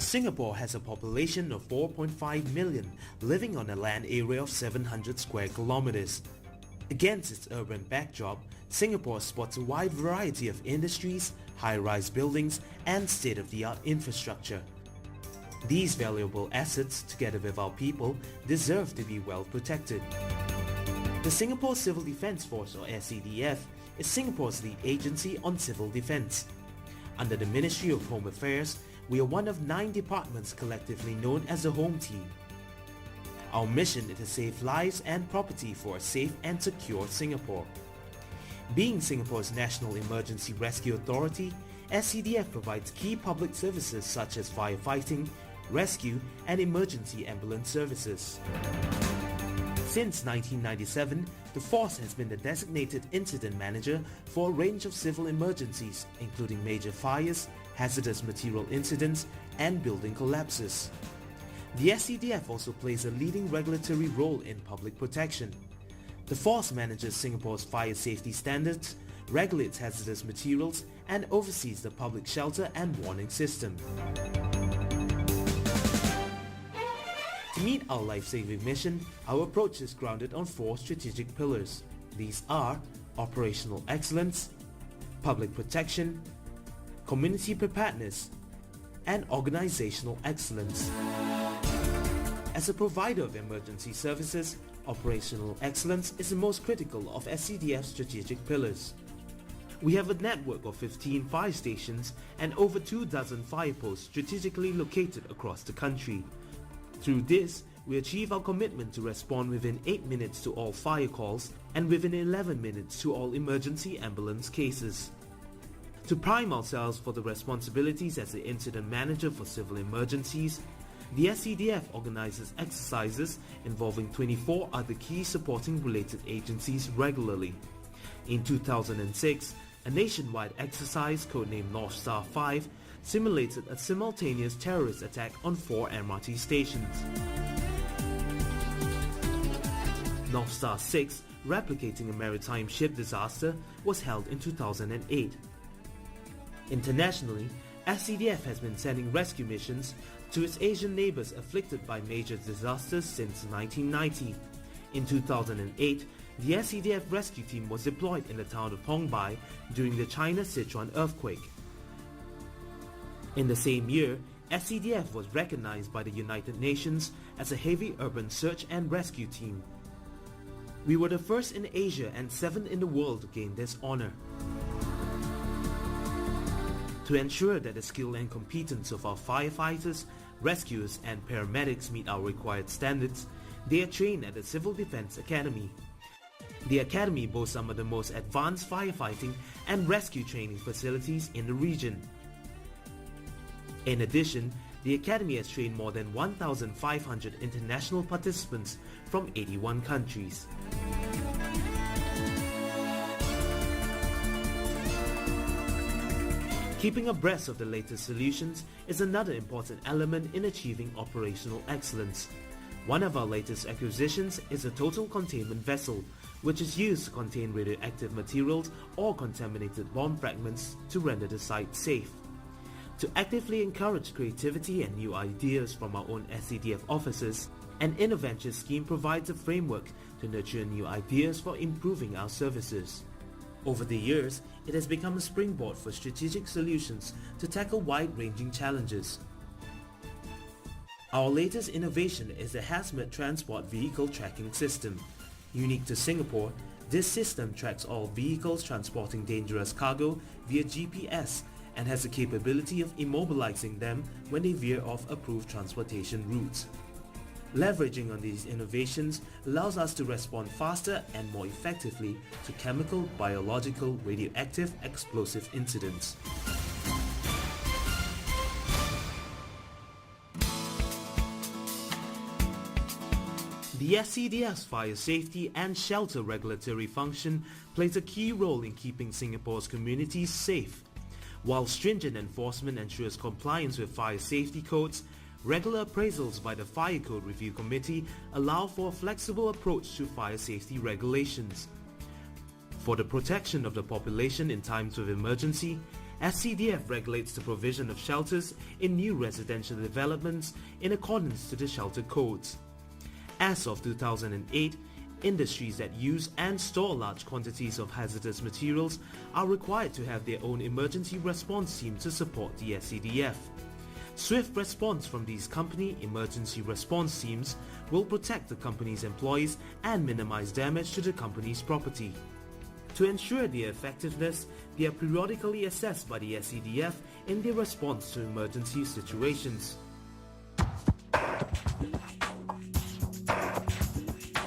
Singapore has a population of 4.5 million living on a land area of 700 square kilometers. Against its urban backdrop, Singapore sports a wide variety of industries, high-rise buildings and state-of-the-art infrastructure. These valuable assets, together with our people, deserve to be well protected. The Singapore Civil Defence Force, or SCDF, is Singapore's lead agency on civil defence. Under the Ministry of Home Affairs, we are one of 9 departments collectively known as the Home Team. Our mission is to save lives and property for a safe and secure Singapore. Being Singapore's National Emergency Rescue Authority, SCDF provides key public services such as firefighting, rescue and emergency ambulance services. Since 1997, the force has been the designated incident manager for a range of civil emergencies, including major fires, hazardous material incidents, and building collapses. The SCDF also plays a leading regulatory role in public protection. The force manages Singapore's fire safety standards, regulates hazardous materials, and oversees the public shelter and warning system. To meet our life-saving mission, our approach is grounded on 4 strategic pillars. These are operational excellence, public protection, community preparedness, and organizational excellence. As a provider of emergency services, operational excellence is the most critical of SCDF's strategic pillars. We have a network of 15 fire stations and over 24 fire posts strategically located across the country. Through this, we achieve our commitment to respond within 8 minutes to all fire calls and within 11 minutes to all emergency ambulance cases. To prime ourselves for the responsibilities as the incident manager for civil emergencies, the SCDF organizes exercises involving 24 other key supporting related agencies regularly. In 2006, a nationwide exercise codenamed North Star 5 simulated a simultaneous terrorist attack on 4 MRT stations. North Star 6, replicating a maritime ship disaster, was held in 2008. Internationally, SCDF has been sending rescue missions to its Asian neighbors afflicted by major disasters since 1990. In 2008, the SCDF rescue team was deployed in the town of Hong Bai during the China Sichuan earthquake. In the same year, SCDF was recognized by the United Nations as a heavy urban search and rescue team. We were the first in Asia and 7th in the world to gain this honor. To ensure that the skill and competence of our firefighters, rescuers and paramedics meet our required standards, they are trained at the Civil Defence Academy. The Academy boasts some of the most advanced firefighting and rescue training facilities in the region. In addition, the Academy has trained more than 1,500 international participants from 81 countries. Keeping abreast of the latest solutions is another important element in achieving operational excellence. One of our latest acquisitions is a total containment vessel, which is used to contain radioactive materials or contaminated bomb fragments to render the site safe. To actively encourage creativity and new ideas from our own SCDF officers, an Innoventure scheme provides a framework to nurture new ideas for improving our services. Over the years, it has become a springboard for strategic solutions to tackle wide-ranging challenges. Our latest innovation is the Hazmat Transport Vehicle Tracking System. Unique to Singapore, this system tracks all vehicles transporting dangerous cargo via GPS and has the capability of immobilizing them when they veer off approved transportation routes. Leveraging on these innovations allows us to respond faster and more effectively to chemical, biological, radioactive, explosive incidents. The SCDF's fire safety and shelter regulatory function plays a key role in keeping Singapore's communities safe. While stringent enforcement ensures compliance with fire safety codes, regular appraisals by the Fire Code Review Committee allow for a flexible approach to fire safety regulations. For the protection of the population in times of emergency, SCDF regulates the provision of shelters in new residential developments in accordance to the shelter codes. As of 2008, industries that use and store large quantities of hazardous materials are required to have their own emergency response team to support the SCDF. Swift response from these company emergency response teams will protect the company's employees and minimize damage to the company's property. To ensure their effectiveness, they are periodically assessed by the SCDF in their response to emergency situations.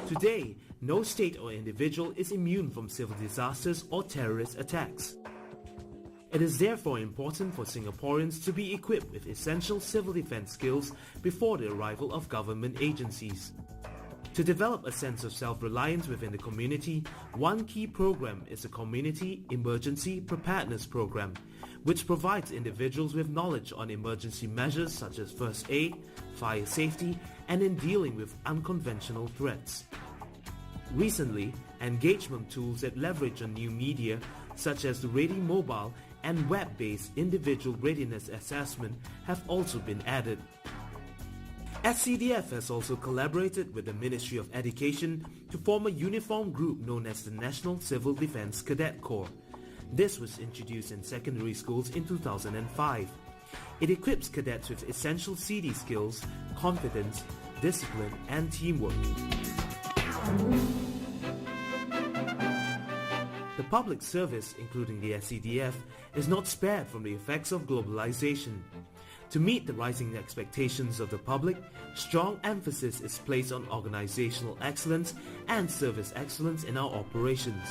Today, no state or individual is immune from civil disasters or terrorist attacks. It is therefore important for Singaporeans to be equipped with essential civil defense skills before the arrival of government agencies. To develop a sense of self-reliance within the community, one key program is the Community Emergency Preparedness Program, which provides individuals with knowledge on emergency measures such as first aid, fire safety, and in dealing with unconventional threats. Recently, engagement tools that leverage on new media such as the Ready Mobile and web-based individual readiness assessment have also been added. SCDF has also collaborated with the Ministry of Education to form a uniform group known as the National Civil Defence Cadet Corps. This was introduced in secondary schools in 2005. It equips cadets with essential CD skills, confidence, discipline, and teamwork. The public service, including the SCDF, is not spared from the effects of globalization. To meet the rising expectations of the public, strong emphasis is placed on organizational excellence and service excellence in our operations.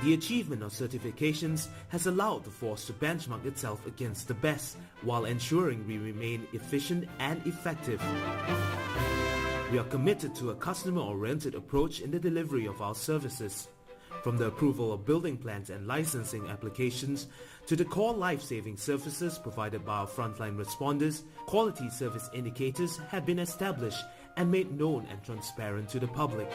The achievement of certifications has allowed the force to benchmark itself against the best while ensuring we remain efficient and effective. We are committed to a customer-oriented approach in the delivery of our services. From the approval of building plans and licensing applications to the core life-saving services provided by our frontline responders, quality service indicators have been established and made known and transparent to the public.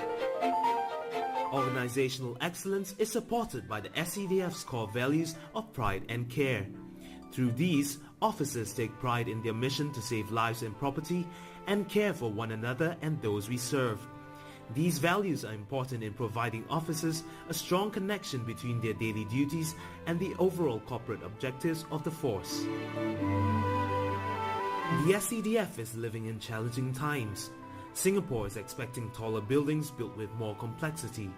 Organizational excellence is supported by the SCDF's core values of pride and care. Through these, officers take pride in their mission to save lives and property and care for one another and those we serve. These values are important in providing officers a strong connection between their daily duties and the overall corporate objectives of the force. The SCDF is living in challenging times. Singapore is expecting taller buildings built with more complexity.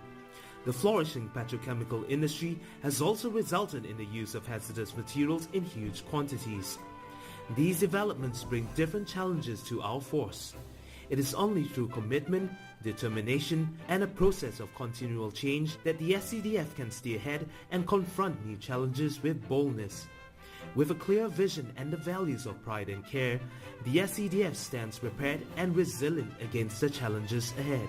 The flourishing petrochemical industry has also resulted in the use of hazardous materials in huge quantities. These developments bring different challenges to our force. It is only through commitment, determination, and a process of continual change that the SCDF can stay ahead and confront new challenges with boldness. With a clear vision and the values of pride and care, the SCDF stands prepared and resilient against the challenges ahead.